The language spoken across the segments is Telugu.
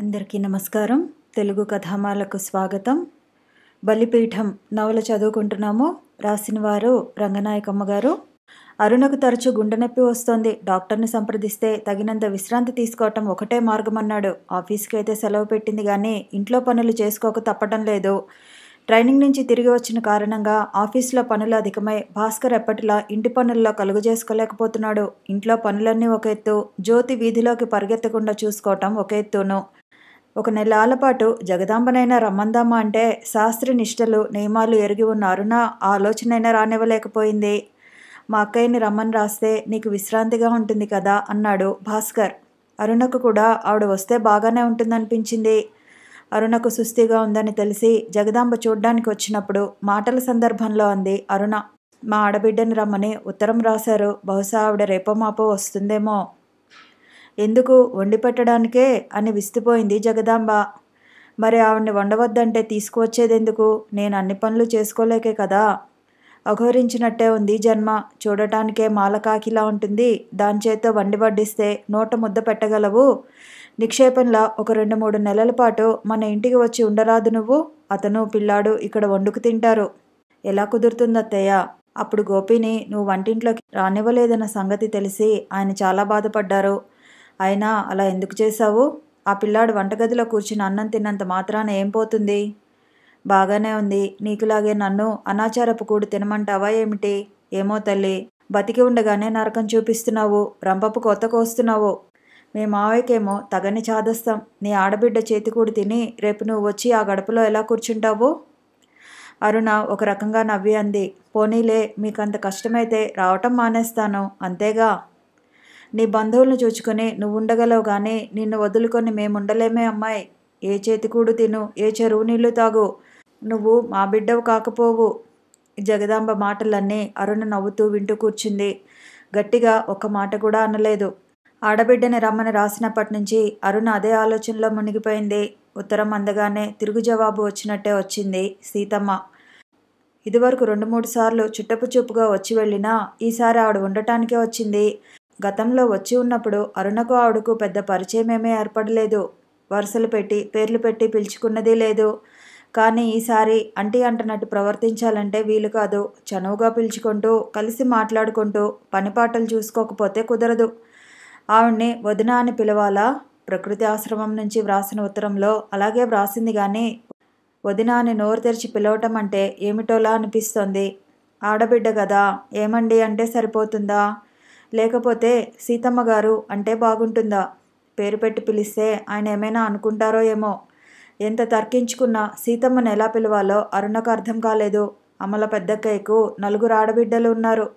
అందరికీ నమస్కారం. తెలుగు కథామాలకు స్వాగతం. బలిపీఠం నవల చదువుకుంటున్నాము. రాసిన వారు రంగనాయకమ్మ గారు. అరుణకు తరచూ గుండె నొప్పి వస్తోంది. డాక్టర్ని సంప్రదిస్తే తగినంత విశ్రాంతి తీసుకోవటం ఒకటే మార్గమన్నాడు. ఆఫీస్కి అయితే సెలవు పెట్టింది కానీ ఇంట్లో పనులు చేసుకోక తప్పటం లేదు. ట్రైనింగ్ నుంచి తిరిగి వచ్చిన కారణంగా ఆఫీస్లో పనులు అధికమై భాస్కర్ ఎప్పటిలా ఇంటి పనుల్లో కలుగు చేసుకోలేకపోతున్నాడు. ఇంట్లో పనులన్నీ ఒక ఎత్తు, జ్యోతి వీధిలోకి పరిగెత్తకుండా చూసుకోవటం ఒక ఎత్తును. ఒక నెలల పాటు జగదాంబనైనా రమ్మందామా అంటే శాస్త్రి నిష్టలు నియమాలు ఎరిగి ఉన్న అరుణ ఆలోచనైనా రానివ్వలేకపోయింది. మా అక్కయ్యని రమ్మని రాస్తే నీకు విశ్రాంతిగా ఉంటుంది కదా అన్నాడు భాస్కర్. అరుణకు కూడా ఆవిడ వస్తే బాగానే ఉంటుందనిపించింది. అరుణకు సుస్థిగా ఉందని తెలిసి జగదాంబ చూడ్డానికి వచ్చినప్పుడు మాటల సందర్భంలో అంది అరుణ. మా ఆడబిడ్డని రమ్మని ఉత్తరం రాశారు. బహుశా ఆవిడ రేపో మాపో వస్తుందేమో. ఎందుకు, వండి పెట్టడానికే అని విస్తుపోయింది జగదాంబ. మరి ఆవిడ్ని వండవద్దంటే తీసుకువచ్చేదెందుకు? నేను అన్ని పనులు చేసుకోలేకే కదా. అఘోరించినట్టే ఉంది జన్మ. చూడటానికే మాలకాకిలా ఉంటుంది. దాని చేత్తో వండి వడ్డిస్తే నోట ముద్ద పెట్టగలవు. నిక్షేపంలా ఒక 2-3 నెలల పాటు మన ఇంటికి వచ్చి ఉండరాదు నువ్వు? అతను పిల్లాడు ఇక్కడ వండుకు తింటారు. ఎలా కుదురుతుంది అత్తయ్య? అప్పుడు గోపిని నువ్వు వంటింట్లోకి రానివ్వలేదన్న సంగతి తెలిసి ఆయన చాలా బాధపడ్డారు. అయినా అలా ఎందుకు చేశావు? ఆ పిల్లాడు వంటగదిలో కూర్చుని అన్నం తిన్నంత మాత్రాన ఏం పోతుంది? బాగానే ఉంది. నీకులాగే నన్ను అనాచారపు కూడు తినమంటావా ఏమిటి? ఏమో తల్లి, బతికి ఉండగానే నరకం చూపిస్తున్నావు. రంపపు కొత్త కోస్తున్నావు. మీ మావయ్యకేమో తగని చాదస్తాం. నీ ఆడబిడ్డ చేతికూడు తిని రేపు నువ్వు వచ్చి ఆ గడపలో ఎలా కూర్చుంటావు? అరుణ ఒక రకంగా నవ్వి అంది. పోనీలే, మీకంత కష్టమైతే రావటం మానేస్తాను, అంతేగా. నీ బంధువులను చూచుకొని నువ్వు ఉండగలవు కానీ నిన్ను వదులుకొని మేముండలేమే అమ్మాయి. ఏ చేతికూడు తిను, ఏ చెరువు నీళ్లు తాగు, నువ్వు మా బిడ్డవు కాకపోవు. జగదాంబ మాటలన్నీ అరుణ నవ్వుతూ వింటూ కూర్చుంది. గట్టిగా ఒక్క మాట కూడా అనలేదు. ఆడబిడ్డని రమ్మని రాసినప్పటి నుంచి అరుణ అదే ఆలోచనలో మునిగిపోయింది. ఉత్తరం అందగానే తిరుగు జవాబు వచ్చినట్టే వచ్చింది సీతమ్మ. ఇదివరకు 2-3 సార్లు చుట్టపు చూపుగా వచ్చి వెళ్ళినా ఈసారి ఆవిడ ఉండటానికే వచ్చింది. గతంలో వచ్చి ఉన్నప్పుడు అరుణకు ఆవిడకు పెద్ద పరిచయమేమీ ఏర్పడలేదు. వరుసలు పెట్టి పేర్లు పెట్టి పిలుచుకున్నది లేదు. కానీ ఈసారి అంటీ అంటనట్టు ప్రవర్తించాలంటే వీలు కాదు. చనువుగా పిలుచుకుంటూ కలిసి మాట్లాడుకుంటూ పనిపాటలు చూసుకోకపోతే కుదరదు. ఆవిడ్ని వదిన అని పిలవాలా? ప్రకృతి ఆశ్రమం నుంచి వ్రాసిన ఉత్తరంలో అలాగే వ్రాసింది కానీ వదిన అని నోరు తెరిచి పిలవటం అంటే ఏమిటోలా అనిపిస్తోంది. ఆడబిడ్డ కదా, ఏమండి అంటే సరిపోతుందా? లేకపోతే సీతమ్మ గారు అంటే బాగుంటుందా? పేరు పెట్టి పిలిస్తే ఆయన ఏమైనా అనుకుంటారో ఏమో. ఎంత తర్కించుకున్నా సీతమ్మను ఎలా పిలవాలో అరుణకు అర్థం కాలేదు. అమల పెద్దక్కయ్యకు 4 ఆడబిడ్డలు ఉన్నారు.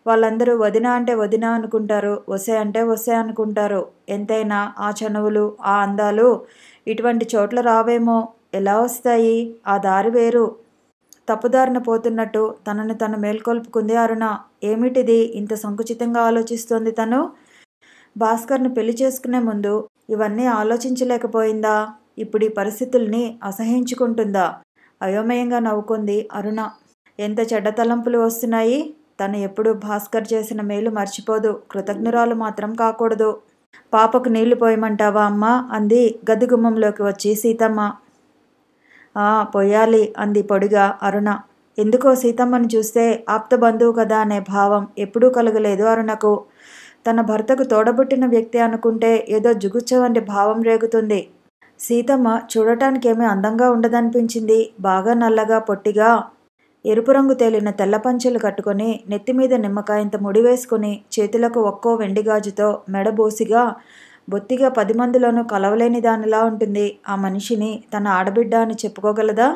వాళ్ళందరూ వదిన అంటే వదిన అనుకుంటారు, వసే అంటే వసే అనుకుంటారు. ఎంతైనా ఆ చనువులు, ఆ అందాలు ఇటువంటి చోట్ల రావేమో. ఎలా వస్తాయి? ఆ దారి వేరు. తప్పుదారిన పోతున్నట్టు తనను తను మేల్కొల్పుకుంది అరుణ. ఏమిటిది ఇంత సంకుచితంగా ఆలోచిస్తోంది తను? భాస్కర్ని పెళ్లి చేసుకునే ముందు ఇవన్నీ ఆలోచించలేకపోయిందా? ఇప్పుడు ఈ పరిస్థితుల్ని అసహించుకుంటుందా? అయోమయంగా నవ్వుకుంది అరుణ. ఎంత చెడ్డ తలంపులు వస్తున్నాయి. తను ఎప్పుడు భాస్కర్ చేసిన మేలు మర్చిపోదు. కృతజ్ఞురాలు మాత్రం కాకూడదు. పాపకు నీళ్లు పోయమంటావా అమ్మా అంది గది గుమ్మంలోకి వచ్చి సీతమ్మ. పొయ్యాలి అంది పొడిగా అరుణ. ఎందుకో సీతమ్మను చూస్తే ఆప్త బంధువు కదా అనే భావం ఎప్పుడూ కలగలేదు అరుణకు. తన భర్తకు తోడబుట్టిన వ్యక్తి అనుకుంటే ఏదో జుగుచ్చ వంటి భావం రేగుతుంది. సీతమ్మ చూడటానికేమీ అందంగా ఉండదనిపించింది. బాగా నల్లగా పొట్టిగా ఎరుపు రంగు తేలిన తెల్ల పంచెలు కట్టుకొని నెత్తిమీద నిమ్మకాయంత ముడి వేసుకుని చేతులకు ఒక్కో వెండిగాజుతో మెడబోసిగా బొత్తిగా 10 మందిలోనూ కలవలేని దానిలా ఉంటుంది. ఆ మనిషిని తన ఆడబిడ్డ అని చెప్పుకోగలదా?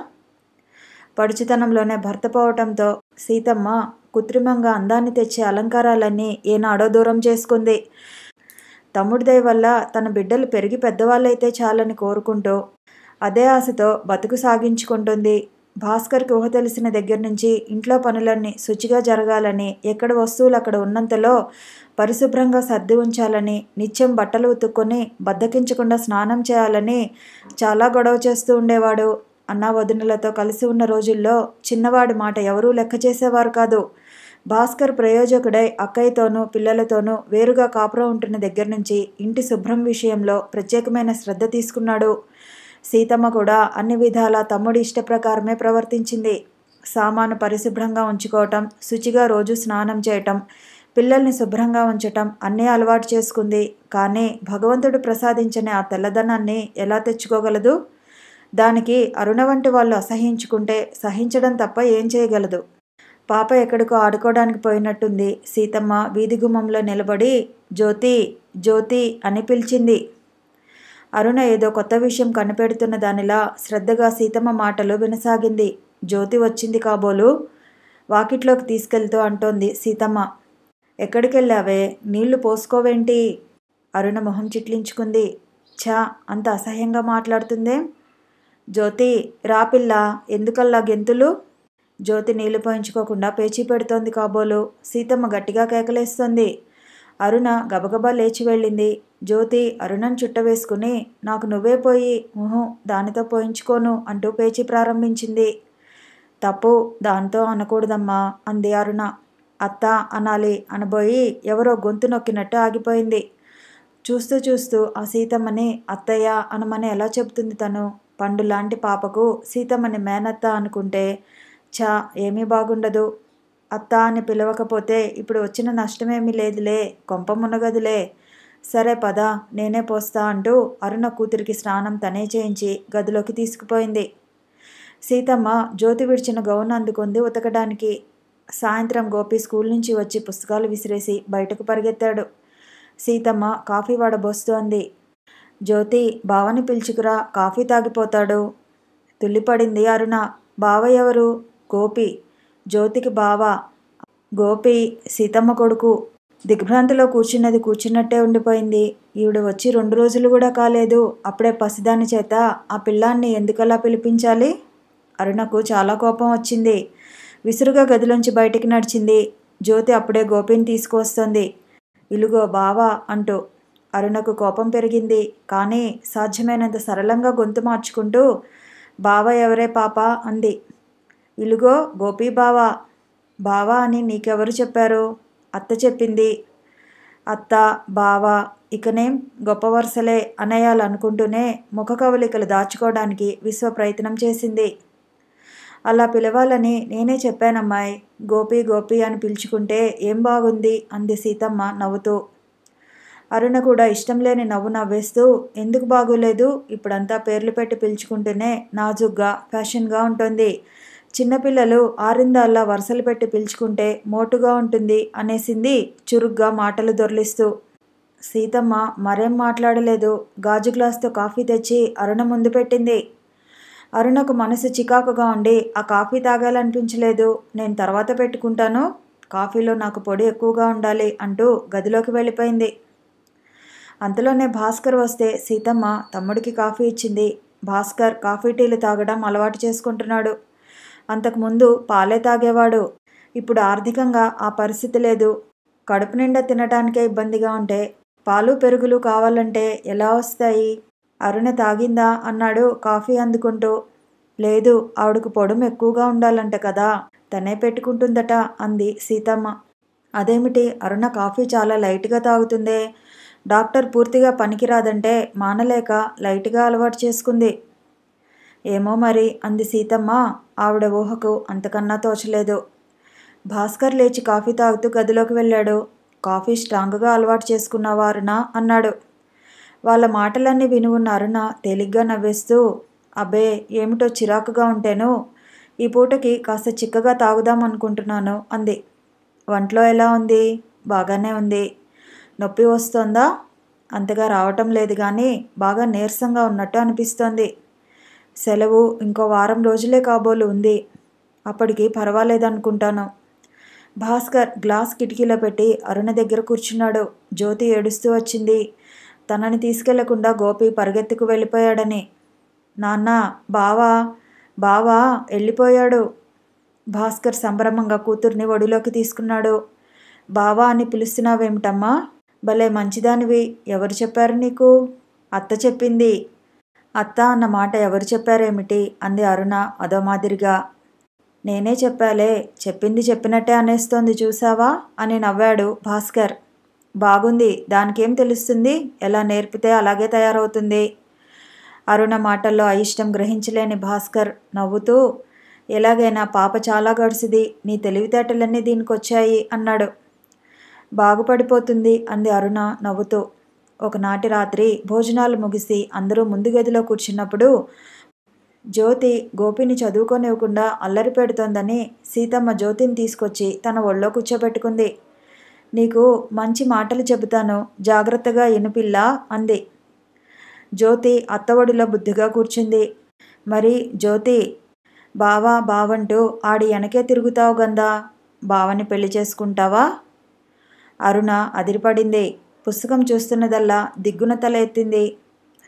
పడుచుతనంలోనే భర్త పోవటంతో సీతమ్మ కృత్రిమంగా అందాన్ని తెచ్చే అలంకారాలన్నీ ఏనాడో దూరం చేసుకుంది. తమ్ముడి దయ వల్ల తన బిడ్డలు పెరిగి పెద్దవాళ్ళైతే చాలని కోరుకుంటూ అదే ఆశతో బతుకు సాగించుకుంటుంది. భాస్కర్కి ఊహ తెలిసిన దగ్గర నుంచి ఇంట్లో పనులన్నీ శుచిగా జరగాలని, ఎక్కడ వస్తువులు అక్కడ ఉన్నంతలో పరిశుభ్రంగా సర్ది ఉంచాలని, నిత్యం బట్టలు ఉతుక్కొని బద్దకించకుండా స్నానం చేయాలని చాలా గొడవ చేస్తూ ఉండేవాడు. అన్నా వదినలతో కలిసి ఉన్న రోజుల్లో చిన్నవాడి మాట ఎవరూ లెక్క చేసేవారు కాదు. భాస్కర్ ప్రయోజకుడై అక్కయ్యతోనూ పిల్లలతోనూ వేరుగా కాపురం ఉంటున్న దగ్గర నుంచి ఇంటి శుభ్రం విషయంలో ప్రత్యేకమైన శ్రద్ధ తీసుకున్నాడు. సీతమ్మ కూడా అన్ని విధాలా తమ్ముడి ఇష్ట ప్రకారమే ప్రవర్తించింది. సామాను పరిశుభ్రంగా ఉంచుకోవటం, శుచిగా రోజు స్నానం చేయటం, పిల్లల్ని శుభ్రంగా ఉంచటం అన్నీ అలవాటు చేసుకుంది. కానీ భగవంతుడు ప్రసాదించని ఆ తెల్లదనాన్ని ఎలా తెచ్చుకోగలదు? దానికి అరుణ వంటి వాళ్ళు అసహించుకుంటే సహించడం తప్ప ఏం చేయగలదు? పాప ఎక్కడికో ఆడుకోవడానికి పోయినట్టుంది. సీతమ్మ వీధి గుమ్మంలో నిలబడి జ్యోతి జ్యోతి అని పిలిచింది. అరుణ ఏదో కొత్త విషయం కనిపెడుతున్న దానిలా శ్రద్ధగా సీతమ్మ మాటలు వినసాగింది. జ్యోతి వచ్చింది కాబోలు, వాకిట్లోకి తీసుకెళ్తూ అంటోంది సీతమ్మ. ఎక్కడికెళ్ళావే? నీళ్లు పోసుకోవేంటి? అరుణ మొహం చిట్లించుకుంది. ఛా, అంత అసహ్యంగా మాట్లాడుతుందే. జ్యోతి రాపిల్ల, ఎందుకల్లా గెంతులు? జ్యోతి నీళ్లు పోయించుకోకుండా పేచీ పెడుతోంది కాబోలు. సీతమ్మ గట్టిగా కేకలేస్తోంది. అరుణ గబగబా లేచి వెళ్ళింది. జ్యోతి అరుణను చుట్టవేసుకుని నాకు నువ్వే పోయి దానితో పోయించుకోను అంటూ పేచీ ప్రారంభించింది. తప్పు, దాంతో అనకూడదమ్మా అంది అరుణ. అత్త అనాలి అనబోయి ఎవరో గొంతు నొక్కినట్టు ఆగిపోయింది. చూస్తూ చూస్తూ ఆ సీతమ్మని అత్తయ్య అనమని ఎలా చెబుతుంది తను? పండు లాంటి పాపకు సీతమ్మని మేనత్త అనుకుంటే ఛా, ఏమీ బాగుండదు. అత్త అని పిలవకపోతే ఇప్పుడు వచ్చిన నష్టమేమీ లేదులే, కొంప మునగదులే. సరే పద, నేనే పోస్తా అంటూ అరుణ కూతురికి స్నానం తనే చేయించి గదిలోకి తీసుకుపోయింది. సీతమ్మ జ్యోతి విడిచిన గౌన్ అందుకుంది ఉతకడానికి. సాయంత్రం గోపి స్కూల్ నుంచి వచ్చి పుస్తకాలు విసిరేసి బయటకు పరిగెత్తాడు. సీతమ్మ కాఫీ వడబోస్తోంది. జ్యోతి, బావని పిలుచుకురా, కాఫీ తాగిపోతాడు. తుల్లిపడింది అరుణ. బావ ఎవరు? గోపి, జ్యోతికి బావ. గోపి సీతమ్మ కొడుకు. దిగ్భ్రాంతిలో కూర్చున్నట్టే ఉండిపోయింది. ఈవిడ వచ్చి 2 రోజులు కూడా కాలేదు, అప్పుడే పసిదాని చేత ఆ పిల్లాన్ని ఎందుకలా పిలిపించాలి? అరుణకు చాలా కోపం వచ్చింది. విసురుగా గదిలోంచి బయటికి నడిచింది. జ్యోతి అప్పుడే గోపిని తీసుకువస్తోంది. ఇలుగో బావా అంటూ. అరుణకు కోపం పెరిగింది. కానీ సాధ్యమైనంత సరళంగా గొంతు మార్చుకుంటూ బావ ఎవరే పాప అంది. ఇలుగో గోపి బావా. బావా అని నీకెవరు చెప్పారు? అత్త చెప్పింది. అత్త, బావ, ఇకనేం గొప్ప వరుసలే అనేయాలనుకుంటూనే ముఖ కవలికలు దాచుకోవడానికి విశ్వ ప్రయత్నం చేసింది. అలా పిలవాలని నేనే చెప్పానమ్మాయి. గోపి గోపి అని పిలుచుకుంటే ఏం బాగుంది అంది సీతమ్మ నవ్వుతూ. అరుణ కూడా ఇష్టం లేని నవ్వు నవ్వేస్తూ ఎందుకు బాగోలేదు, ఇప్పుడంతా పేర్లు పెట్టి పిలుచుకుంటూనే నాజుగ్గా ఫ్యాషన్గా ఉంటుంది. చిన్నపిల్లలు ఆరిందాల్లా వరుసలు పెట్టి పిలుచుకుంటే మోటుగా ఉంటుంది అనేసింది చురుగ్గా మాటలు దొర్లిస్తూ. సీతమ్మ మరేం మాట్లాడలేదు. గాజు గ్లాసుతో కాఫీ తెచ్చి అరుణ ముందు పెట్టింది. అరుణకు మనసు చికాకుగా ఉండి ఆ కాఫీ తాగాలనిపించలేదు. నేను తర్వాత పెట్టుకుంటాను, కాఫీలో నాకు పొడి ఎక్కువగా ఉండాలి అంటూ గదిలోకి వెళ్ళిపోయింది. అంతలోనే భాస్కర్ వస్తే సీతమ్మ తమ్ముడికి కాఫీ ఇచ్చింది. భాస్కర్ కాఫీ టీలు తాగడం అలవాటు చేసుకుంటున్నాడు. అంతకుముందు పాలే తాగేవాడు. ఇప్పుడు ఆర్థికంగా ఆ పరిస్థితి లేదు. కడుపు నిండా తినడానికే ఇబ్బందిగా ఉంటే పాలు పెరుగులు కావాలంటే ఎలా వస్తాయి? అరుణ తాగిందా అన్నాడు కాఫీ అందుకుంటూ. లేదు, ఆవిడకు పొడుము ఎక్కువగా ఉండాలంట కదా, తనే పెట్టుకుంటుందట అంది సీతమ్మ. అదేమిటి, అరుణ కాఫీ చాలా లైట్గా తాగుతుందే. డాక్టర్ పూర్తిగా పనికిరాదంటే మానలేక లైట్గా అలవాటు చేసుకుంది. ఏమో మరి అంది సీతమ్మ. ఆవిడ ఊహకు అంతకన్నా తోచలేదు. భాస్కర్ లేచి కాఫీ తాగుతూ గదిలోకి వెళ్ళాడు. కాఫీ స్ట్రాంగ్గా అలవాటు చేసుకున్నావా అరుణ అన్నాడు. వాళ్ళ మాటలన్నీ విని ఉన్న అరుణ తేలిగ్గా నవ్వేస్తూ అబ్బే, ఏమిటో చిరాకుగా ఉంటేను ఈ పూటకి కాస్త చిక్కగా తాగుదామనుకుంటున్నాను అంది. వంటలో ఎలా ఉంది? బాగానే ఉంది. నొప్పి వస్తోందా? అంతగా రావటం లేదు కానీ బాగా నీరసంగా ఉన్నట్టు అనిపిస్తోంది. సెలవు ఇంకో వారం రోజులే కాబోలు ఉంది. అప్పటికి పర్వాలేదనుకుంటాను. భాస్కర్ గ్లాస్ కిటికీలో పెట్టి అరుణ దగ్గర కూర్చున్నాడు. జ్యోతి ఏడుస్తూ వచ్చింది. తనని తీసుకెళ్లకుండా గోపి పరిగెత్తుకు వెళ్ళిపోయాడని. నాన్న, బావా బావా వెళ్ళిపోయాడు. భాస్కర్ సంభ్రమంగా కూతుర్ని ఒడిలోకి తీసుకున్నాడు. బావా అని పిలుస్తున్నావేమిటమ్మా? భలే మంచిదానివి. ఎవరు చెప్పారు నీకు? అత్త చెప్పింది. అత్త అన్న మాట ఎవరు చెప్పారేమిటి అంది అరుణ అదో మాదిరిగా. నేనే చెప్పాలే, చెప్పింది చెప్పినట్టే అనేస్తోంది చూసావా అని నవ్వాడు భాస్కర్. బాగుంది, దానికేం తెలుస్తుంది, ఎలా నేర్పితే అలాగే తయారవుతుంది. అరుణ మాటల్లో అయిష్టం గ్రహించలేని భాస్కర్ నవ్వుతూ, ఎలాగైనా పాప చాలా గడుసుది, నీ తెలివితేటలన్నీ దీనికొచ్చాయి అన్నాడు. బాగుపడిపోతుంది అంది అరుణ నవ్వుతూ. ఒకనాటి రాత్రి భోజనాలు ముగిసి అందరూ ముందు గదిలో కూర్చున్నప్పుడు జ్యోతి గోపిని చదువుకోనివ్వకుండా అల్లరి పెడుతోందని సీతమ్మ జ్యోతిని తీసుకొచ్చి తన ఒళ్ళో కూర్చోబెట్టుకుంది. నీకు మంచి మాటలు చెబుతాను, జాగ్రత్తగా ఇనుపిల్లా అంది. జ్యోతి అత్తఒడిలో బుద్ధిగా కూర్చుంది. మరి జ్యోతి, బావా బావంటూ ఆడి వెనకే తిరుగుతావు గందా, బావని పెళ్లి చేసుకుంటావా? అరుణ అదిరిపడింది. పుస్తకం చూస్తున్నదల్లా దిగ్గున తల ఎత్తింది.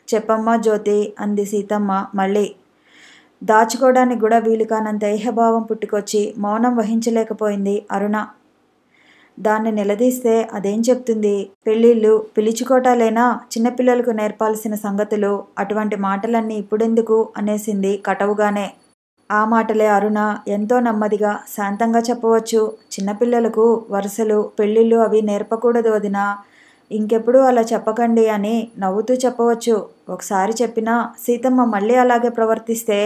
చెప్పమ్మా జ్యోతి అంది సీతమ్మ మళ్ళీ. దాచుకోవడానికి కూడా వీలు కానంత ఏహభావం పుట్టుకొచ్చి మౌనం వహించలేకపోయింది అరుణ. దాన్ని నిలదీస్తే అదేం చెప్తుంది? పెళ్ళిళ్ళు పిలుచుకోటాలేనా చిన్నపిల్లలకు నేర్పాల్సిన సంగతులు, అటువంటి మాటలన్నీ ఇప్పుడెందుకు అనేసింది కటవుగానే. ఆ మాటలే అరుణ ఎంతో నెమ్మదిగా శాంతంగా చెప్పవచ్చు. చిన్నపిల్లలకు వరుసలు పెళ్ళిళ్ళు అవి నేర్పకూడదు వదినా, ఇంకెప్పుడు అలా చెప్పకండి అని నవ్వుతూ చెప్పవచ్చు. ఒకసారి చెప్పినా సీతమ్మ మళ్ళీ అలాగే ప్రవర్తిస్తే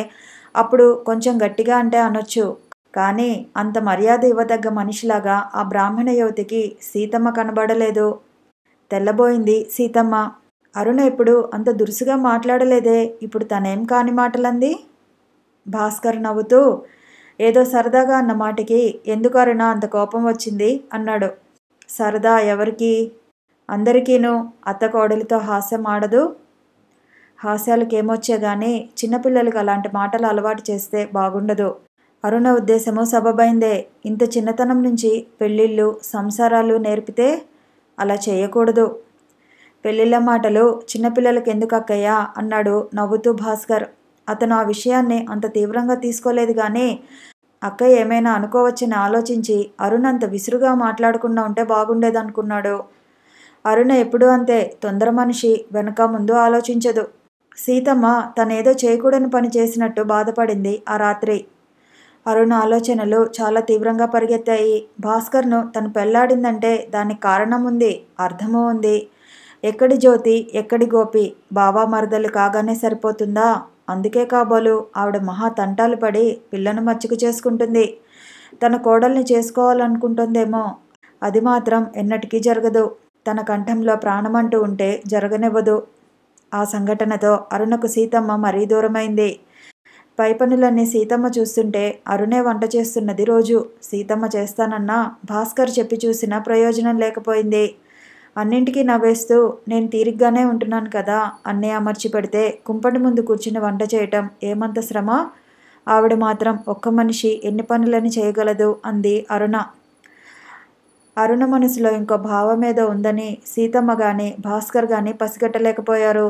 అప్పుడు కొంచెం గట్టిగా అంటే అనొచ్చు. కానీ అంత మర్యాద ఇవ్వదగ్గ మనిషిలాగా ఆ బ్రాహ్మణ యువతికి సీతమ్మ కనబడలేదు. తెల్లబోయింది సీతమ్మ. అరుణ ఇప్పుడు అంత దురుసుగా మాట్లాడలేదే, ఇప్పుడు తనేం కాని మాటలంది? భాస్కర్ నవ్వుతూ, ఏదో సరదాగా అన్న మాటకి ఎందుకు అరుణ అంత కోపం వచ్చింది అన్నాడు. సరదా ఎవరికి? అందరికీను. అత్త కోడలితో హాస్యం ఆడదు. హాస్యాలకేమొచ్చే గాని చిన్నపిల్లలకు అలాంటి మాటలు అలవాటు చేస్తే బాగుండదు. అరుణ ఉద్దేశము సబబైందే. ఇంత చిన్నతనం నుంచి పెళ్ళిళ్ళు సంసారాలు నేర్పితే అలా చేయకూడదు. పెళ్ళిళ్ళ మాటలు చిన్నపిల్లలకు ఎందుకు అక్కయ్యా అన్నాడు నవ్వుతూ భాస్కర్. అతను ఆ విషయాన్ని అంత తీవ్రంగా తీసుకోలేదు కానీ అక్కయ్య ఏమైనా అనుకోవచ్చని ఆలోచించి అరుణ అంత విసురుగా మాట్లాడకుండా ఉంటే బాగుండేదనుకున్నాడు. అరుణ ఎప్పుడూ అంతే, తొందర మనిషి, వెనక ముందు ఆలోచించదు. సీతమ్మ తనేదో చేయకూడని పని చేసినట్టు బాధపడింది ఆ రాత్రి. అరుణ ఆలోచనలు చాలా తీవ్రంగా పరిగెత్తాయి. భాస్కర్ను తను పెళ్లాడిందంటే దానికి కారణం ఉంది, అర్థమూ ఉంది. ఎక్కడి జ్యోతి, ఎక్కడి గోపి, బావా మరదలు కాగానే సరిపోతుందా? అందుకే కాబోలు ఆవిడ మహా తంటాలు పడి పిల్లను మచ్చిక చేసుకుంటుంది. తన కోడల్ని చేసుకోవాలనుకుంటుందేమో, అది మాత్రం ఎన్నటికీ జరగదు. తన కంఠంలో ప్రాణమంటూ ఉంటే జరగనివ్వదు. ఆ సంఘటనతో అరుణకు సీతమ్మ మరీ దూరమైంది. పై పనులన్నీ సీతమ్మ చూస్తుంటే అరుణే వంట చేస్తున్నది రోజు. సీతమ్మ చేస్తానన్నా భాస్కర్ చెప్పి చూసినా ప్రయోజనం లేకపోయింది. అన్నింటికీ నవ్వేస్తూ, నేను తీరిగ్గానే ఉంటున్నాను కదా, అన్నీ అమర్చి పెడితే కుంపటి ముందు కూర్చుని వంట చేయటం ఏమంత శ్రమ? ఆవిడ మాత్రం ఒక్క మనిషి ఎన్ని పనులని చేయగలదు అంది అరుణ. అరుణ మనసులో ఇంకో భావమేదో ఉందని సీతమ్మ గాని భాస్కర్ గాని పసిగట్టలేకపోయారు.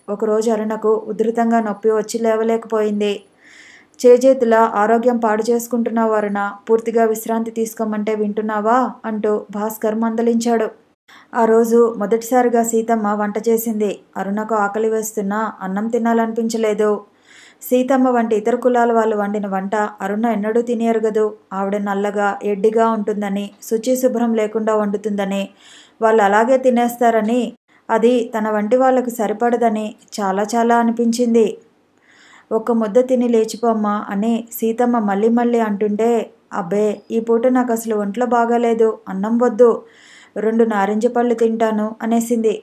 ఒకరోజు అరుణకు ఉధృతంగా నొప్పి వచ్చి లేవలేకపోయింది. చేజేతులా ఆరోగ్యం పాడు చేసుకుంటున్నావు అరుణ, పూర్తిగా విశ్రాంతి తీసుకోమంటే వింటున్నావా అంటూ భాస్కర్ మందలించాడు. ఆ రోజు మొదటిసారిగా సీతమ్మ వంట చేసింది. అరుణకు ఆకలి వేస్తున్నా అన్నం తినాలనిపించలేదు. సీతమ్మ వంటి ఇతర కులాల వాళ్ళు వండిన వంట అరుణ ఎన్నడూ తిని ఎరగదు. ఆవిడ నల్లగా ఎడ్డిగా ఉంటుందని, శుచి శుభ్రం లేకుండా వండుతుందని, వాళ్ళు అలాగే తినేస్తారని, అది తన వంటి వాళ్లకు సరిపడదని చాలా చాలా అనిపించింది. ఒక్క ముద్ద తిని లేచిపోమ్మా అని సీతమ్మ మళ్ళీ మళ్ళీ అంటుంటే, అబ్బే ఈ పూట నాకు అసలు ఒంట్లో బాగాలేదు, అన్నం వద్దు, 2 నారింజ పళ్ళు తింటాను అనేసింది.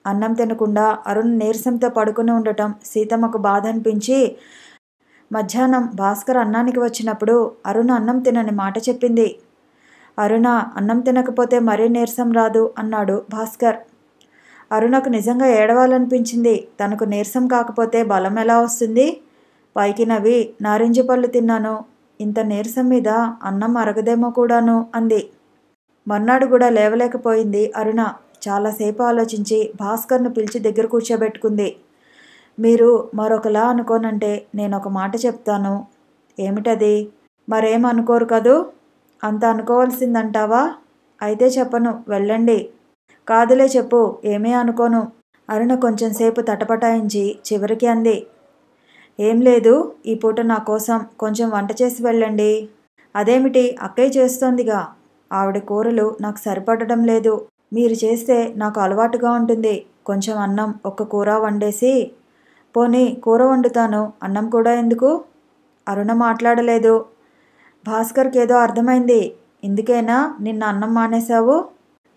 అన్నం తినకుండా అరుణ్ నీరసంతో పడుకుని ఉండటం సీతమ్మకు బాధ అనిపించి మధ్యాహ్నం భాస్కర్ అన్నానికి వచ్చినప్పుడు అరుణ అన్నం తినని మాట చెప్పింది. అరుణ అన్నం తినకపోతే మరీ నీరసం రాదు అన్నాడు భాస్కర్. అరుణకు నిజంగా ఏడవాలనిపించింది. తనకు నీరసం కాకపోతే బలం ఎలా వస్తుంది? పైకి నవ్వి, నారింజ పళ్ళు తిన్నాను, ఇంత నీరసం మీద అన్నం అరగదేమో కూడాను అంది. మర్నాడు కూడా లేవలేకపోయింది అరుణ. చాలాసేపు ఆలోచించి భాస్కర్ను పిలిచి దగ్గర కూర్చోబెట్టుకుంది. మీరు మరొకలా అనుకోనంటే నేనొక మాట చెప్తాను. ఏమిటది? మరేం అనుకోరు కదూ? అంత అనుకోవాల్సిందంటావా? అయితే చెప్పను, వెళ్ళండి. కాదులే చెప్పు, ఏమీ అనుకోను. అరుణ కొంచెంసేపు తటపటాయించి చివరికి అంది, ఏం లేదు, ఈ పూట నా కోసం కొంచెం వంట చేసి వెళ్ళండి. అదేమిటి, అక్కయ్య చేస్తోందిగా. ఆవిడ కూరలు నాకు సరిపడడం లేదు. మీరు చేస్తే నాకు అలవాటుగా ఉంటుంది. కొంచెం అన్నం, ఒక్క కూర వండేసి. పోనీ కూర వండుతాను, అన్నం కూడా ఎందుకు? అరుణ మాట్లాడలేదు. భాస్కర్కేదో అర్థమైంది. ఇందుకేనా నిన్న అన్నం మానేశావు?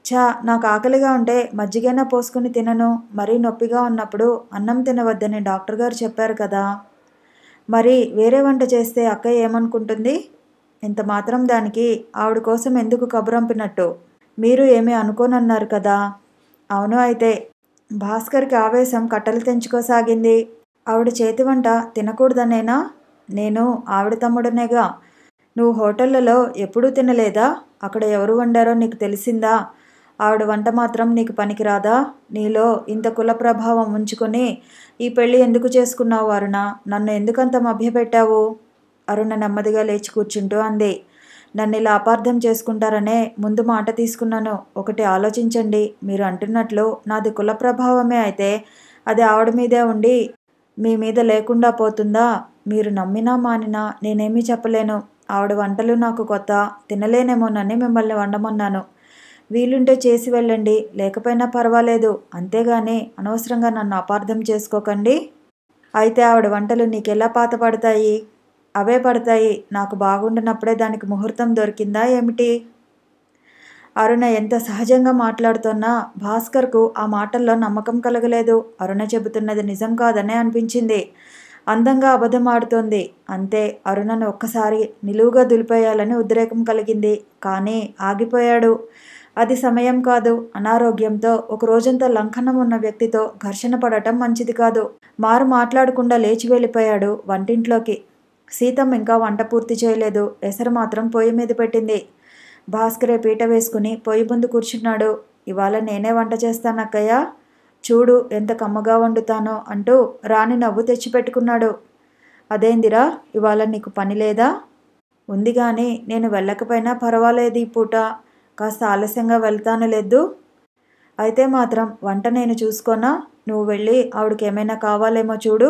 ఛా, నాకు ఆకలిగా ఉంటే మజ్జిగైనా పోసుకుని తినను. మరీ నొప్పిగా ఉన్నప్పుడు అన్నం తినవద్దని డాక్టర్ గారు చెప్పారు కదా. మరి వేరే వంట చేస్తే అక్కయ్య ఏమనుకుంటుంది? ఇంత మాత్రం దానికి ఆవిడ కోసం ఎందుకు కబురంపినట్టు? మీరు ఏమీ అనుకోనన్నారు కదా. అవును అయితే. భాస్కర్కి ఆవేశం కట్టలు తెంచుకోసాగింది. ఆవిడ చేతి వంట తినకూడదనేనా? నేను ఆవిడ తమ్ముడనేగా. నువ్వు హోటళ్లలో ఎప్పుడూ తినలేదా? అక్కడ ఎవరు వండారో నీకు తెలిసిందా? ఆవిడ వంట మాత్రం నీకు పనికిరాదా? నీలో ఇంత కుల ప్రభావం ఉంచుకొని ఈ పెళ్ళి ఎందుకు చేసుకున్నావు అరుణ? నన్ను ఎందుకంత మభ్యపెట్టావు? అరుణ నెమ్మదిగా లేచి కూర్చుంటూ అంది. నన్ను ఇలా అపార్థం చేసుకుంటారనే ముందు మాట తీసుకున్నాను. ఒకటి ఆలోచించండి. మీరు అంటున్నట్లు నాది కుల ప్రభావమే అయితే అది ఆవిడ మీదే ఉండి మీ మీద లేకుండా పోతుందా? మీరు నమ్మినా మానినా నేనేమీ చెప్పలేను. ఆవిడ వంటలు నాకు కొత్త, తినలేనేమోనని మిమ్మల్ని వండమన్నాను. వీలుంటే చేసి వెళ్ళండి, లేకపోయినా పర్వాలేదు. అంతేగాని అనవసరంగా నన్ను అపార్థం చేసుకోకండి. అయితే ఆవిడ వంటలు నీకెలా పాత పడతాయి? అవే పడతాయి. నాకు బాగుండనప్పుడే దానికి ముహూర్తం దొరికిందా ఏమిటి? అరుణ ఎంత సహజంగా మాట్లాడుతున్నా భాస్కర్కు ఆ మాటల్లో నమ్మకం కలగలేదు. అరుణ చెబుతున్నది నిజం కాదనే అనిపించింది. అందంగా అబద్ధం ఆడుతోంది. అంతే. అరుణను ఒక్కసారి నిలువుగా దులిపేయాలని ఉద్రేకం కలిగింది. కానీ ఆగిపోయాడు. అది సమయం కాదు. అనారోగ్యంతో ఒక రోజంతా లంకనం ఉన్న వ్యక్తితో ఘర్షణ పడటం మంచిది కాదు. మారు మాట్లాడకుండా లేచి వెళ్ళిపోయాడు వంటింట్లోకి. సీతమ్మ ఇంకా వంట పూర్తి చేయలేదు. ఎసరు మాత్రం పొయ్యి మీద పెట్టింది. భాస్కరే పీట వేసుకుని పొయ్యి ముందు కూర్చున్నాడు. ఇవాళ నేనే వంట చేస్తానక్కయ్య. చూడు ఎంత కమ్మగా వండుతానో అంటూ రాణి నవ్వు తెచ్చిపెట్టుకున్నాడు. అదేందిరా, ఇవాళ నీకు పని లేదా? ఉంది గాని నేను వెళ్ళకపోయినా పర్వాలేదు. ఈ పూట కాస్త ఆలస్యంగా వెళ్తాను లేదు. అయితే మాత్రం వంట నేను చూసుకోనా? నువ్వు వెళ్ళి ఆవిడకి ఏమైనా కావాలేమో చూడు.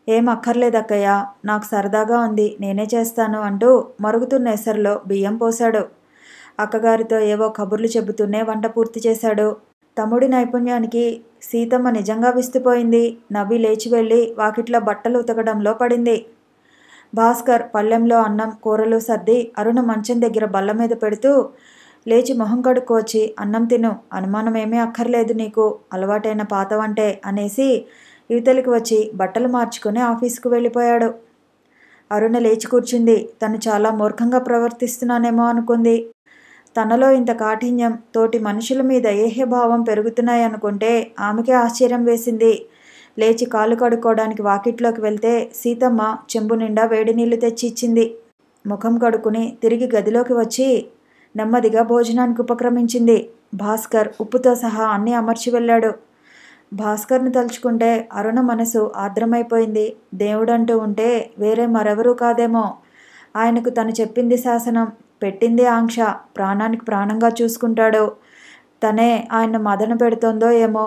ఏం అక్కర్లేదక్కయ్య, నాకు సరదాగా ఉంది, నేనే చేస్తాను అంటూ మరుగుతున్న ఎసరులో బియ్యం పోశాడు. అక్కగారితో ఏవో కబుర్లు చెబుతూనే వంట పూర్తి చేశాడు. తమ్ముడి నైపుణ్యానికి సీతమ్మ నిజంగా విస్తుపోయింది. నవ్వి లేచి వెళ్ళి వాకిట్లో బట్టలు ఉతకడంలో పడింది. భాస్కర్ పళ్ళెంలో అన్నం కూరలు సర్ది అరుణ మంచం దగ్గర బల్ల మీద పెడుతూ లేచి మొహం కడుక్కోవచ్చి అన్నం తిను, అనుమానమేమీ అక్కర్లేదు నీకు, అలవాటైన పాత వంటే అనేసి యువతలికి వచ్చి బట్టలు మార్చుకొని ఆఫీసుకు వెళ్ళిపోయాడు. అరుణ లేచి కూర్చుంది. తను చాలా మూర్ఖంగా ప్రవర్తిస్తున్నానేమో అనుకుంది. తనలో ఇంత కాఠిన్యం, తోటి మనుషుల మీద ఏహ్యభావం పెరుగుతున్నాయనుకుంటే ఆమెకే ఆశ్చర్యం వేసింది. లేచి కాలు కడుక్కోవడానికి వాకిట్లోకి వెళ్తే సీతమ్మ చెంబు నిండా వేడి నీళ్లు తెచ్చి ఇచ్చింది. ముఖం కడుక్కుని తిరిగి గదిలోకి వచ్చి నెమ్మదిగా భోజనానికి ఉపక్రమించింది. భాస్కర్ ఉప్పుతో సహా అన్నీ అమర్చి వెళ్ళాడు. భాస్కర్ని తలుచుకుంటే అరుణ మనసు ఆర్ద్రమైపోయింది. దేవుడంటూ ఉంటే వేరే మరెవరూ కాదేమో. ఆయనకు తను చెప్పింది శాసనం, పెట్టింది ఆంక్ష, ప్రాణానికి ప్రాణంగా చూసుకుంటాడు. తనే ఆయన్ను మదన పెడుతోందో ఏమో.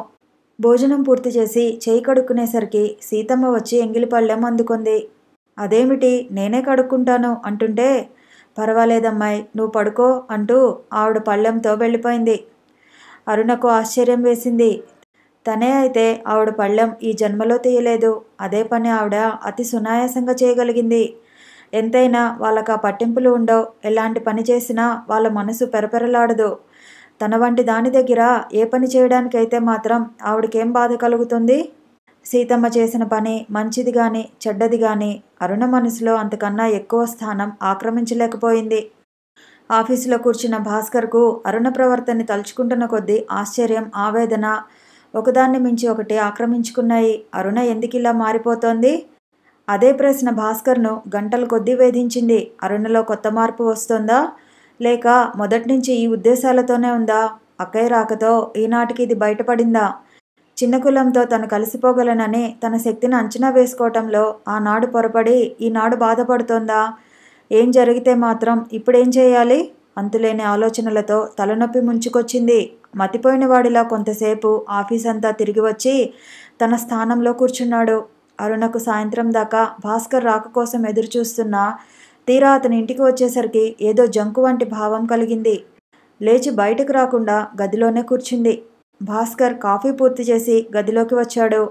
భోజనం పూర్తి చేసి చేయి కడుక్కునేసరికి సీతమ్మ వచ్చి ఎంగిలి పళ్ళెం అందుకుంది. అదేమిటి, నేనే కడుక్కుంటాను అంటుంటే, పర్వాలేదమ్మాయి, నువ్వు పడుకో అంటూ ఆవిడ పళ్ళెంతో వెళ్ళిపోయింది. అరుణకు ఆశ్చర్యం వేసింది. తనే అయితే ఆవిడ పళ్ళెం ఈ జన్మలో తీయలేదు. అదే పని ఆవిడ అతి సునాయాసంగా చేయగలిగింది. ఎంతైనా వాళ్ళకు ఆ పట్టింపులు ఉండవు. ఎలాంటి పని చేసినా వాళ్ళ మనసు పెరపెరలాడదు. తన వంటి దాని దగ్గర ఏ పని చేయడానికైతే మాత్రం ఆవిడకేం బాధ కలుగుతుంది? సీతమ్మ చేసిన పని మంచిది గాని చెడ్డది గాని అరుణ మనసులో అంతకన్నా ఎక్కువ స్థానం ఆక్రమించలేకపోయింది. ఆఫీసులో కూర్చున్న భాస్కర్కు అరుణ ప్రవర్తనని తలుచుకుంటున్న కొద్దీ ఆశ్చర్యం, ఆవేదన ఒకదాన్ని మించి ఒకటి ఆక్రమించుకున్నాయి. అరుణ ఎందుకిలా మారిపోతోంది? అదే ప్రశ్న భాస్కర్ను గంటల కొద్దీ వేధించింది. అరుణలో కొత్త మార్పు వస్తోందా? లేక మొదట్నుంచి ఈ ఉద్దేశాలతోనే ఉందా? అక్కయ్య రాకతో ఈనాటికి ఇది బయటపడిందా? చిన్న కులంతో తను కలిసిపోగలనని తన శక్తిని అంచనా వేసుకోవటంలో ఆనాడు పొరపడి ఈనాడు బాధపడుతోందా? ఏం జరిగితే మాత్రం ఇప్పుడేం చేయాలి? అంతులేని ఆలోచనలతో తలనొప్పి ముంచుకొచ్చింది. మతిపోయిన వాడిలా కొంతసేపు ఆఫీసంతా తిరిగి వచ్చి తన స్థానంలో కూర్చున్నాడు. అరుణకు సాయంత్రం దాకా భాస్కర్ రాక కోసం ఎదురుచూస్తున్నా తీరా అతని ఇంటికి వచ్చేసరికి ఏదో జంకు వంటి భావం కలిగింది. లేచి బయటకు రాకుండా గదిలోనే కూర్చుంది. భాస్కర్ కాఫీ పూర్తి చేసి గదిలోకి వచ్చాడు.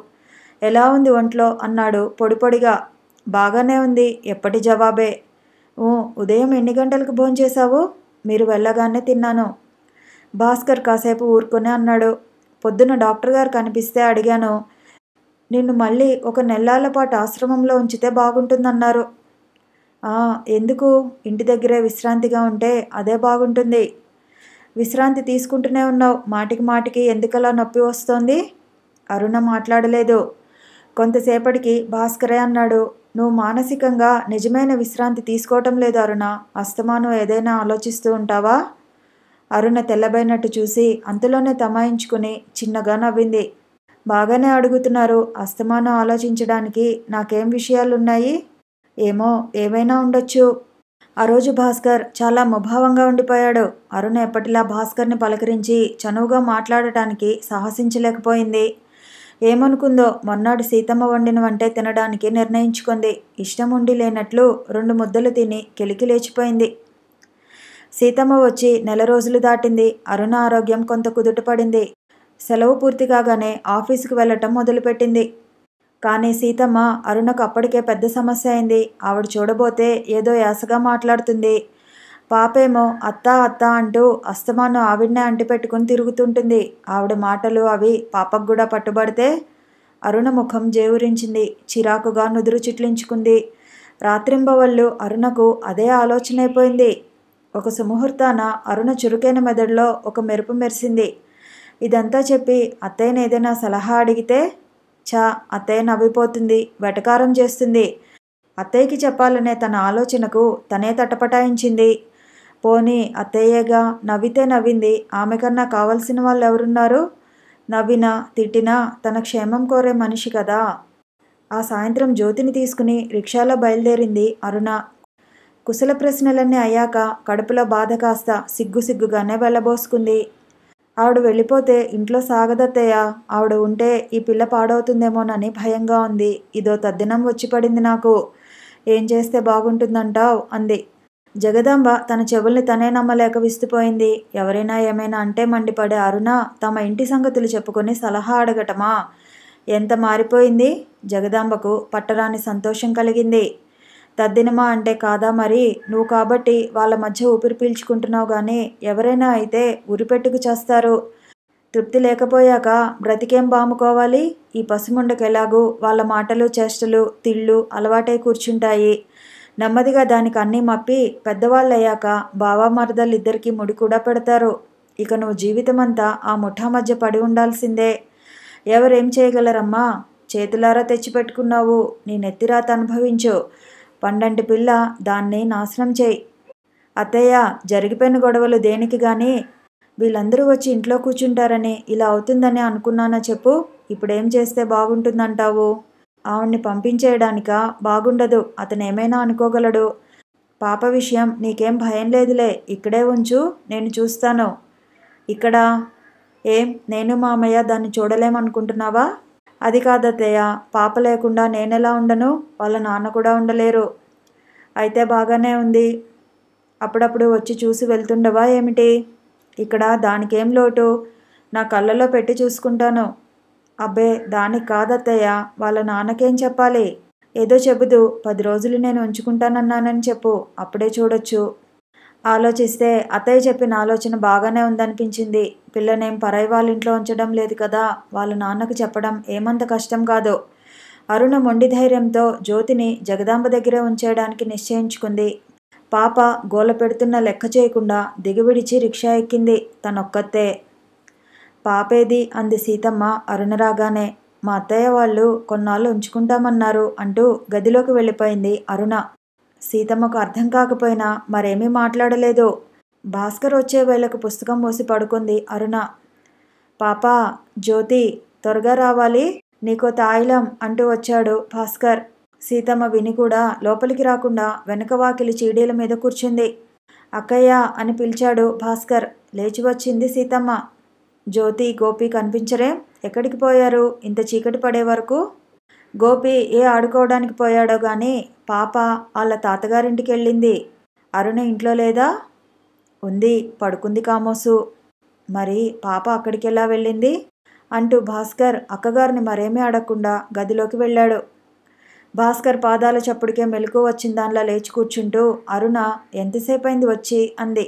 ఎలా ఉంది ఒంట్లో అన్నాడు పొడి పొడిగా. బాగానే ఉంది ఎప్పటి జవాబే. ఉదయం ఎన్ని గంటలకు భోంచేశావు? మీరు వెళ్ళగానే తిన్నాను. భాస్కర్ కాసేపు ఊరుకొని అన్నాడు. పొద్దున డాక్టర్ గారు కనిపిస్తే అడిగాను. నిన్ను మళ్ళీ ఒక నెల్లాళ్ళ పాటు ఆశ్రమంలో ఉంచితే బాగుంటుందన్నారు. ఎందుకు? ఇంటి దగ్గరే విశ్రాంతిగా ఉంటే అదే బాగుంటుంది. విశ్రాంతి తీసుకుంటూనే ఉన్నావు, మాటికి మాటికి ఎందుకలా నొప్పి వస్తోంది? అరుణ మాట్లాడలేదు. కొంతసేపటికి భాస్కరే అన్నాడు. నువ్వు మానసికంగా నిజమైన విశ్రాంతి తీసుకోవటం లేదు అరుణ. అస్తమానం ఏదైనా ఆలోచిస్తూ ఉంటావా? అరుణ తెల్లబైనట్టు చూసి అంతలోనే తమాయించుకుని చిన్నగా నవ్వింది. బాగానే అడుగుతున్నారు. అస్తమానం ఆలోచించడానికి నాకేం విషయాలున్నాయి? ఏమో, ఏమైనా ఉండొచ్చు. ఆ రోజు భాస్కర్ చాలా ముభావంగా ఉండిపోయాడు. అరుణ ఎప్పటిలా భాస్కర్ని పలకరించి చనువుగా మాట్లాడటానికి సాహసించలేకపోయింది. ఏమనుకుందో మొన్నాడు సీతమ్మ వండిన వంటే తినడానికి నిర్ణయించుకుంది. ఇష్టం ఉండి లేనట్లు 2 ముద్దలు తిని కెలికి లేచిపోయింది. సీతమ్మ వచ్చి నెల రోజులు దాటింది. అరుణ ఆరోగ్యం కొంత కుదుటపడింది. సెలవు పూర్తి కాగానే ఆఫీసుకు వెళ్ళటం మొదలుపెట్టింది. కానీ సీతమ్మ అరుణకు అప్పటికే పెద్ద సమస్య అయింది. ఆవిడ చూడబోతే ఏదో యాసగా మాట్లాడుతుంది. పాపేమో అత్తా అత్తా అంటూ అస్తమానం ఆవిడనే అంటిపెట్టుకుని తిరుగుతుంటుంది. ఆవిడ మాటలు అవి పాపకు కూడా పట్టుబడితే అరుణ ముఖం జేవురించింది. చిరాకుగా నుదురు చిట్లించుకుంది. రాత్రింబవళ్ళు అరుణకు అదే ఆలోచనైపోయింది. ఒక సుముహూర్తాన అరుణ చురుకైన మెదడులో ఒక మెరుపు మెరిసింది. ఇదంతా చెప్పి అత్తయ్యని ఏదైనా సలహా అడిగితే అత్తయ్య నవ్విపోతుంది, వెటకారం చేస్తుంది. అత్తయ్యకి చెప్పాలనే తన ఆలోచనకు తనే తటపటాయించింది. పోనీ అత్తయ్యేగా, నవ్వితే నవ్వింది. ఆమె కన్నా కావలసిన వాళ్ళు ఎవరున్నారు? నవ్వినా తిట్టినా తన క్షేమం కోరే మనిషి కదా. ఆ సాయంత్రం జ్యోతిని తీసుకుని రిక్షాలో బయలుదేరింది అరుణ. కుశల ప్రశ్నలన్నీ అయ్యాక కడుపులో బాధ కాస్త సిగ్గుగానే వెళ్ళబోసుకుంది. ఆవిడ వెళ్ళిపోతే ఇంట్లో సాగదత్తయ్య. ఆవిడ ఉంటే ఈ పిల్ల పాడవుతుందేమోనని భయంగా ఉంది. ఇదో తద్దినం వచ్చి పడింది నాకు. ఏం చేస్తే బాగుంటుందంటావ్ అంది. జగదాంబ తన చెవుల్ని తనే నమ్మలేక విస్తుపోయింది. ఎవరైనా ఏమైనా అంటే మండిపడే అరుణ తమ ఇంటి సంగతులు చెప్పుకొని సలహా అడగటమా? ఎంత మారిపోయింది! జగదాంబకు పట్టరాని సంతోషం కలిగింది. తద్దినమా అంటే కాదా మరి? నువ్వు కాబట్టి వాళ్ళ మధ్య ఊపిరి పీల్చుకుంటున్నావు గానీ ఎవరైనా అయితే ఉరిపెట్టుకు చేస్తారు. తృప్తి లేకపోయాక బ్రతికేం బాముకోవాలి? ఈ పసిముండకెలాగూ వాళ్ళ మాటలు చేష్టలు తిళ్ళు అలవాటై కూర్చుంటాయి. నెమ్మదిగా దానికి అన్నీ మప్పి పెద్దవాళ్ళయ్యాక బావా మరదలిద్దరికీ ముడి కూడా పెడతారు. ఇక నువ్వు జీవితమంతా ఆ ముఠా మధ్య పడి ఉండాల్సిందే. ఎవరేం చేయగలరమ్మా? చేతులారా తెచ్చిపెట్టుకున్నావు. నీ నెత్తిరాత అనుభవించు. పండంటి పిల్ల, దాన్ని నాశనం చేయి. అత్తయ్య, జరిగిపోయిన గొడవలు దేనికి గాని? వీళ్ళందరూ వచ్చి ఇంట్లో కూర్చుంటారని ఇలా అవుతుందని అనుకున్నానా చెప్పు? ఇప్పుడేం చేస్తే బాగుంటుందంటావు? ఆవిడ్ని పంపించేయడానికా? బాగుండదు. అతనేమైనా అనుకోగలడు. పాప విషయం నీకేం భయం లేదులే. ఇక్కడే ఉంచు, నేను చూస్తాను. ఇక్కడా? ఏం, నేను మామయ్య దాన్ని చూడలేమనుకుంటున్నావా? అది కాదత్తయ్య, పాప లేకుండా నేనెలా ఉండను? వాళ్ళ నాన్న కూడా ఉండలేరు. అయితే బాగానే ఉంది. అప్పుడప్పుడు వచ్చి చూసి వెళ్తుండవా ఏమిటి? ఇక్కడ దానికేం లోటు? నా కళ్ళలో పెట్టి చూసుకుంటాను. అబ్బే, దానికి కాదత్తయ్య, వాళ్ళ నాన్నకేం చెప్పాలి? ఏదో చెబుదు 10 రోజులు నేను ఉంచుకుంటానన్నానని చెప్పు, అప్పుడే చూడొచ్చు. ఆలోచిస్తే అత్తయ్య చెప్పిన ఆలోచన బాగానే ఉందనిపించింది. పిల్లనేం పరాయి వాళ్ళ ఇంట్లో ఉంచడం లేదు కదా. వాళ్ళ నాన్నకు చెప్పడం ఏమంత కష్టం కాదు. అరుణ మొండి ధైర్యంతో జ్యోతిని జగదాంబ దగ్గరే ఉంచేయడానికి నిశ్చయించుకుంది. పాప గోల పెడుతున్న లెక్క చేయకుండా దిగివిడిచి రిక్షా ఎక్కింది తనొక్కతే. పాపేది అంది సీతమ్మ అరుణ రాగానే. మా అత్తయ్య వాళ్ళు కొన్నాళ్ళు ఉంచుకుంటామన్నారు అంటూ గదిలోకి వెళ్ళిపోయింది అరుణ. సీతమ్మకు అర్థం కాకపోయినా మరేమీ మాట్లాడలేదు. భాస్కర్ వచ్చే వేళకు పుస్తకం మూసి పడుకుంది అరుణ. పాపా, జ్యోతి, త్వరగా రావాలి, నీకో తాయిలం అంటూ వచ్చాడు భాస్కర్. సీతమ్మ విని కూడా లోపలికి రాకుండా వెనక వాకిలి చీడీల మీద కూర్చుంది. అక్కయ్య అని పిలిచాడు భాస్కర్. లేచి వచ్చింది సీతమ్మ. జ్యోతి, గోపి కనిపించరే? ఎక్కడికి పోయారు ఇంత చీకటి పడే వరకు? గోపి ఆడుకోవడానికి పోయాడో గాని పాప వాళ్ళ తాతగారింటికి వెళ్ళింది. అరుణ ఇంట్లో లేదా? ఉంది, పడుకుంది కామోసు. మరి పాప అక్కడికి ఎలా వెళ్ళింది అంటూ భాస్కర్ అక్కగారిని మరేమీ అడగకుండా గదిలోకి వెళ్ళాడు. భాస్కర్ పాదాల చప్పుడికే మెలకువ వచ్చిన దానిలా లేచి కూర్చుంటూ, అరుణ ఎంతసేపు అయింది వచ్చి అంది.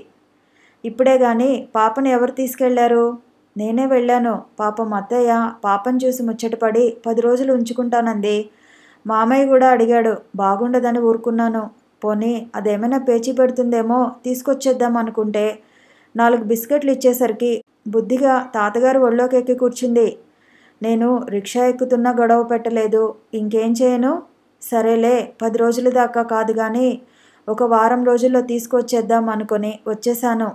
ఇప్పుడే గాని పాపను ఎవరు తీసుకెళ్లారు? నేనే వెళ్ళాను. పాపం అత్తయ్య పాపను చూసి ముచ్చటపడి 10 రోజులు ఉంచుకుంటానంది. మామయ్య కూడా అడిగాడు. బాగుండదని ఊరుకున్నాను. పోనీ అదేమైనా పేచీ పెడుతుందేమో తీసుకొచ్చేద్దాం అనుకుంటే 4 బిస్కెట్లు ఇచ్చేసరికి బుద్ధిగా తాతగారు ఒళ్ళోకి ఎక్కి కూర్చుంది. నేను రిక్షా ఎక్కుతున్నా గొడవ పెట్టలేదు. ఇంకేం చేయను? సరేలే 10 రోజుల దాకా కాదు కానీ ఒక వారం రోజుల్లో తీసుకొచ్చేద్దాం అనుకొని వచ్చేశాను.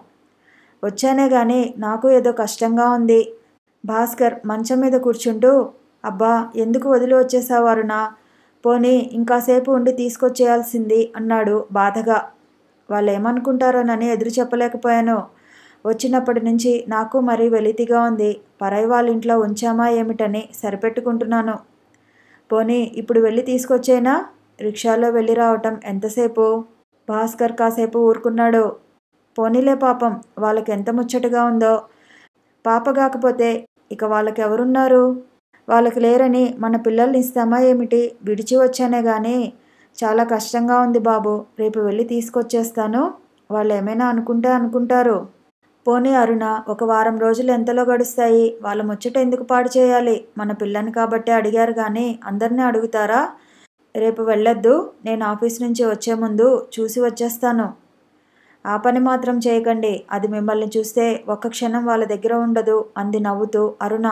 వచ్చానే గాని నాకు ఏదో కష్టంగా ఉంది. భాస్కర్ మంచం మీద కూర్చుంటూ, అబ్బా ఎందుకు వదిలి వచ్చేసావు అరుణ? పోనీ ఇంకాసేపు ఉండి తీసుకొచ్చేయాల్సింది అన్నాడు బాధగా. వాళ్ళు ఏమనుకుంటారోనని ఎదురు చెప్పలేకపోయాను. వచ్చినప్పటి నుంచి నాకు మరీ వెలితిగా ఉంది. పరాయి వాళ్ళ ఇంట్లో ఉంచామా ఏమిటని సరిపెట్టుకుంటున్నాను. పోనీ ఇప్పుడు వెళ్ళి తీసుకొచ్చేనా? రిక్షాలో వెళ్ళి రావటం ఎంతసేపు? భాస్కర్ కాసేపు ఊరుకున్నాడు. పోనీలే పాపం, వాళ్ళకి ఎంత ముచ్చటగా ఉందో. పాప కాకపోతే ఇక వాళ్ళకెవరున్నారు? వాళ్ళకి లేరని మన పిల్లల్ని ఇస్తామా ఏమిటి? విడిచి వచ్చానే గాని చాలా కష్టంగా ఉంది బాబు. రేపు వెళ్ళి తీసుకొచ్చేస్తాను. వాళ్ళు ఏమైనా అనుకుంటే అనుకుంటారు. పోనీ అరుణ, ఒక వారం రోజులు ఎంతలో గడుస్తాయి? వాళ్ళ ముచ్చట ఎందుకు పాడు చేయాలి? మన పిల్లని కాబట్టి అడిగారు కానీ అందరినీ అడుగుతారా? రేపు వెళ్ళొద్దు. నేను ఆఫీస్ నుంచి వచ్చే ముందు చూసి వచ్చేస్తాను. ఆ పని మాత్రం చేయకండి. అది మిమ్మల్ని చూస్తే ఒక్క క్షణం వాళ్ళ దగ్గర ఉండదు అంది నవ్వుతూ అరుణ.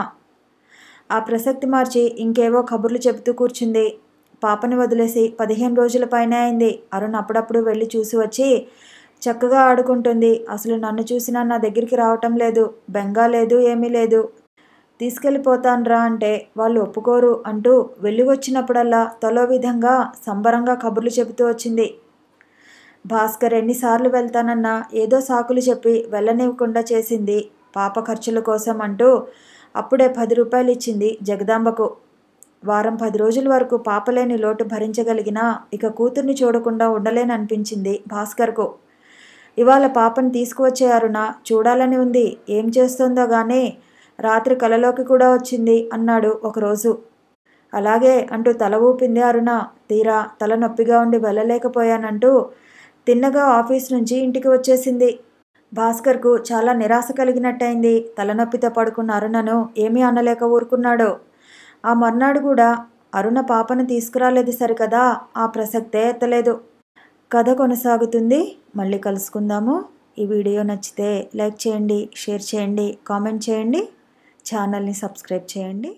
ఆ ప్రసక్తి మార్చి ఇంకేవో కబుర్లు చెబుతూ కూర్చుంది. పాపని వదిలేసి 15 రోజుల పైనే అయింది. అరుణ అప్పుడప్పుడు వెళ్ళి చూసి వచ్చి చక్కగా ఆడుకుంటుంది. అసలు నన్ను చూసినా నా దగ్గరికి రావటం లేదు. బెంగా లేదు, ఏమీ లేదు. తీసుకెళ్ళిపోతాన్రా అంటే వాళ్ళు ఒప్పుకోరు అంటూ వెళ్ళి వచ్చినప్పుడల్లా తలో విధంగా సంబరంగా కబుర్లు చెబుతూ వచ్చింది. భాస్కర్ ఎన్నిసార్లు వెళ్తానన్నా ఏదో సాకులు చెప్పి వెళ్ళనివ్వకుండా చేసింది. పాప ఖర్చుల కోసం అంటూ అప్పుడే 10 రూపాయలు ఇచ్చింది జగదాంబకు. వారం 10 రోజుల వరకు పాపలేని లోటు భరించగలిగినా ఇక కూతుర్ని చూడకుండా ఉండలేననిపించింది భాస్కర్కు. ఇవాళ పాపను తీసుకువచ్చే అరుణ చూడాలని ఉంది. ఏం చేస్తుందో గానీ రాత్రి కలలోకి కూడా వచ్చింది అన్నాడు ఒకరోజు. అలాగే అంటూ తల ఊపింది అరుణ. తీరా తలనొప్పిగా ఉండి వెళ్ళలేకపోయానంటూ తిన్నగా ఆఫీస్ నుంచి ఇంటికి వచ్చేసింది. భాస్కర్కు చాలా నిరాశ కలిగినట్టయింది. తలనొప్పితో పడుకున్న అరుణను ఏమీ అనలేక ఊరుకున్నాడు. ఆ మర్నాడు కూడా అరుణ పాపను తీసుకురాలేదు సరికదా, ఆ ప్రసక్తే ఎత్తలేదు. కథ కొనసాగుతుంది. మళ్ళీ కలుసుకుందాము. ఈ వీడియో నచ్చితే లైక్ చేయండి, షేర్ చేయండి, కామెంట్ చేయండి, ఛానల్ని సబ్స్క్రైబ్ చేయండి.